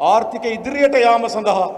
ආර්ථික ඉදිරියට යාම සඳහා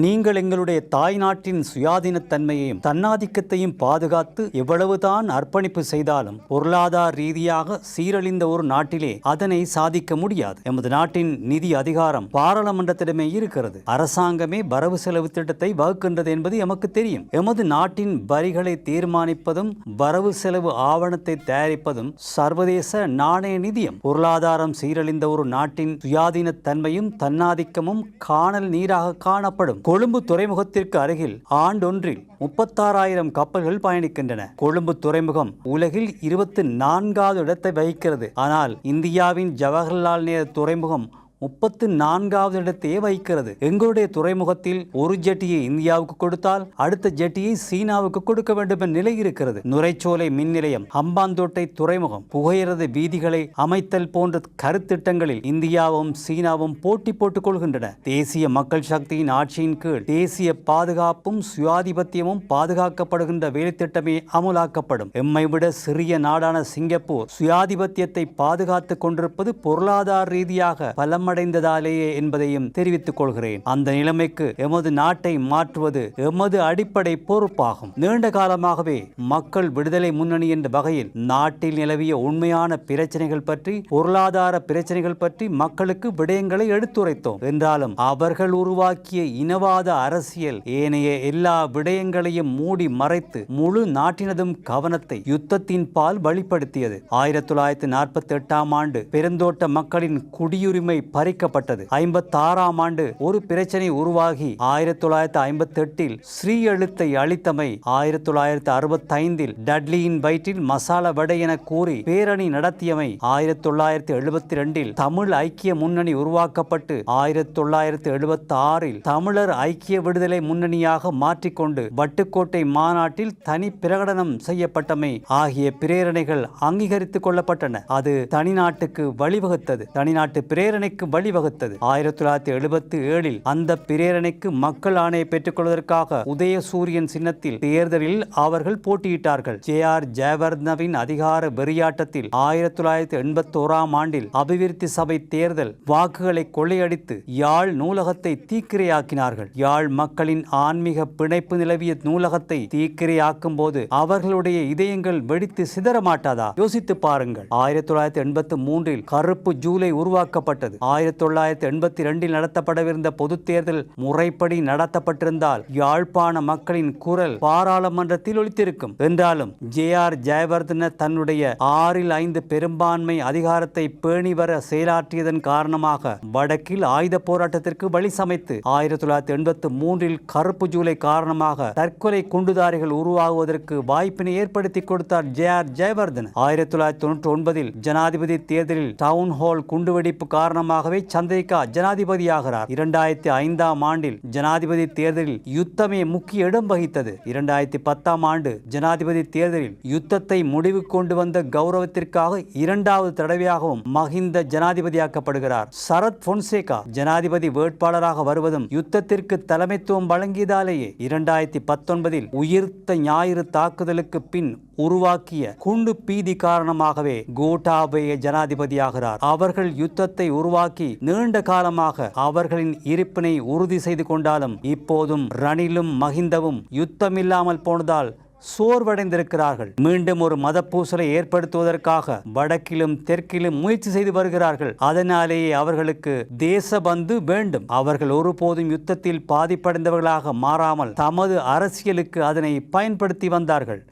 நீங்கள் எங்களுடைய தாய் நாட்டின் சுயாதீனத்தன்மையையும் தன்னாதிக்கத்தையும் பாதுகாத்து எவ்வளவுதான் அர்ப்பணிப்பு செய்தாலும் பொருளாதார ரீதியாக சீரழிந்த ஒரு நாட்டிலே அதனை சாதிக்க முடியாது. எமது நாட்டின் நிதி அதிகாரம் பாராளுமன்றத்திடமே இருக்கிறது. அரசாங்கமே வரவு செலவு திட்டத்தை வகுக்கின்றது என்பது எமக்கு தெரியும். எமது நாட்டின் வரிகளை தீர்மானிப்பதும் வரவு செலவு ஆவணத்தை தயாரிப்பதும் சர்வதேச நாணய நிதியம். பொருளாதாரம் சீரழிந்த ஒரு நாட்டின் சுயாதீனத்தன்மையும் தன்னாதிக்கமும் காணல் நீராக காணப்படும். கொழும்பு துறைமுகத்திற்கு அருகில் ஆண்டொன்றில் 36,000 கப்பல்கள் பயணிக்கின்றன. கொழும்பு துறைமுகம் உலகில் 24வது இடத்தை வகிக்கிறது. ஆனால் இந்தியாவின் ஜவஹர்லால் நேரு துறைமுகம் 34வது இடத்தையே வகிக்கிறது. எங்களுடைய துறைமுகத்தில் ஒரு ஜெட்டியை இந்தியாவுக்கு கொடுத்தால் அடுத்த ஜெட்டியை சீனாவுக்கு கொடுக்க வேண்டும் என்ற நிலை இருக்கிறது. நுரைச்சோலை மின் நிலையம், ஹம்பாந்தோட்டை துறைமுகம், புகையிரத வீதிகளை அமைத்தல் போன்ற கருத்திட்டங்களில் இந்தியாவும் சீனாவும் போட்டி போட்டுக் கொள்கின்றன. தேசிய மக்கள் சக்தியின் ஆட்சியின் கீழ் தேசிய பாதுகாப்பும் சுயாதிபத்தியமும் பாதுகாக்கப்படுகின்ற வேலைத்திட்டமே அமுலாக்கப்படும். எம்மை விட சிறிய நாடான சிங்கப்பூர் சுயாதிபத்தியத்தை பாதுகாத்துக் கொண்டிருப்பது பொருளாதார ரீதியாக பலம் அடைந்ததாலேயே என்பதையும் தெரிவித்துக் கொள்கிறேன். அந்த நிலைமைக்கு எமது நாட்டை மாற்றுவது எமது அடிப்படை பொறுப்பாகும். நீண்ட காலமாகவே மக்கள் விடுதலை முன்னணி என்ற வகையில் நாட்டில் நிலவிய உண்மையான பிரச்சனைகள் பற்றி, பொருளாதார பிரச்சனைகள் பற்றி மக்களுக்கு விடயங்களை எடுத்துரைத்தோம். என்றாலும் அவர்கள் உருவாக்கிய இனவாத அரசியல் ஏனைய எல்லா விடயங்களையும் மூடி மறைத்து முழு நாட்டினதும் கவனத்தை யுத்தத்தின் பால் வழிப்படுத்தியது. 1948ஆம் ஆண்டு பெருந்தோட்ட மக்களின் குடியுரிமை பறிக்கப்பட்டது. 56ஆம் ஆண்டு ஒரு பிரச்சனை உருவாகி 1958இல் ஸ்ரீ எழுத்தை அளித்தமை, 1965இல் டட்லியின் வயிற்றில் மசாலா வடை என கூறி பேரணி நடத்தியமை, 1972இல் தமிழ் ஐக்கிய முன்னணி உருவாக்கப்பட்டு 1976இல் தமிழர் ஐக்கிய விடுதலை முன்னணியாக மாற்றிக்கொண்டு வட்டுக்கோட்டை மாநாட்டில் தனி பிரகடனம் செய்யப்பட்டமை ஆகிய பிரேரணைகள் அங்கீகரித்துக் கொள்ளப்பட்டன. அது தனிநாட்டுக்கு வழிவகுத்தது. தனிநாட்டு பிரேரணைக்கு வழிவகுத்தது. 1977இல் அந்த பிரேரணைக்கு மக்கள் ஆணையை பெற்றுக் கொள்வதற்காக உதயசூரியன் சின்னத்தில் தேர்தலில் அவர்கள் போட்டியிட்டார்கள். ஜே.ஆர். ஜெயவர்தனவின் அதிகார வெறியாட்டத்தில் 1981ஆம் ஆண்டில் அபிவிருத்தி சபை தேர்தல் வாக்குகளை கொள்ளையடித்து யாழ் நூலகத்தை தீக்கிரையாக்கினார்கள். யாழ் மக்களின் ஆன்மீக பிணைப்பு நிலவிய நூலகத்தை தீக்கிரையாக்கும் போது அவர்களுடைய இதயங்கள் வெடித்து சிதறமாட்டாதா? யோசித்து பாருங்கள். 1983இல் கருப்பு ஜூலை உருவாக்கப்பட்டது. 1982இல் நடத்தப்படவிருந்த பொது தேர்தல் முறைப்படி நடத்தப்பட்டிருந்தால் யாழ்ப்பாண மக்களின் குரல் பாராளுமன்றத்தில் ஒலித்திருக்கும். என்றாலும் ஜே.ஆர். ஜெயவர்தன தன்னுடைய 6/5 பெரும்பான்மை அதிகாரத்தை பேணி வர செயலாற்றியதன் காரணமாக வடக்கில் ஆயுத போராட்டத்திற்கு வழி சமைத்து 1983இல் கருப்பு ஜூலை காரணமாக தற்கொலை குண்டுதாரிகள் உருவாகுவதற்கு வாய்ப்பினை ஏற்படுத்தி கொடுத்தார் ஜே.ஆர். ஜெயவர்தன. 1999இல் ஜனாதிபதி தேர்தலில் டவுன் ஹால் குண்டுவெடிப்பு காரணமாகவே சந்திரிகா ஜனாதிபதியாகிறார். 2005ஆம் ஆண்டில் ஜனாதிபதி தேர்தலில் யுத்தமே முக்கிய இடம் வகித்தது. 2010ஆம் ஆண்டு ஜனாதிபதி தேர்தலில் யுத்தத்தை முடிவு கொண்டு வந்த கௌரவத்திற்காக 2வது தடவையாகவும் மஹிந்த ஜனாதிபதியாக்கப்படுகிறார். சரத் பொன்சேகா ஜனாதிபதி வேட்பாளராக வருவதும் யுத்தத்திற்கு தலைமைத்துவம் வழங்கியதாலேயே 2019இல் உயிர்த்த ஞாயிறு தாக்குதலுக்கு பின் உருவாக்கிய குண்டு பீதி காரணமாகவே கோட்டாபய ஜனாதிபதியாகிறார். அவர்கள் யுத்தத்தை உருவாக்கி நீண்ட காலமாக அவர்களின் இருப்பினை உறுதி செய்து கொண்டாலும் இப்போதும் ரணிலும் மஹிந்தவும் யுத்தமில்லாமல் போனதால் சோர்வடைந்திருக்கிறார்கள். மீண்டும் ஒரு மத பூசலை ஏற்படுத்துவதற்காக வடக்கிலும் தெற்கிலும் முயற்சி செய்து வருகிறார்கள். அதனாலேயே அவர்களுக்கு தேசபந்து வேண்டும். அவர்கள் ஒருபோதும் யுத்தத்தில் பாதிப்படைந்தவர்களாக மாறாமல் தமது அரசியலுக்கு அதனை பயன்படுத்தி வந்தார்கள்.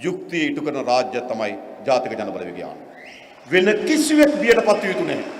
යුක්තිය ඉටු කරන රාජ්‍ය තමයි ජාතික ජනබල විඥාන. වෙන කිසිවෙක් බියට පත් යුතු නැහැ.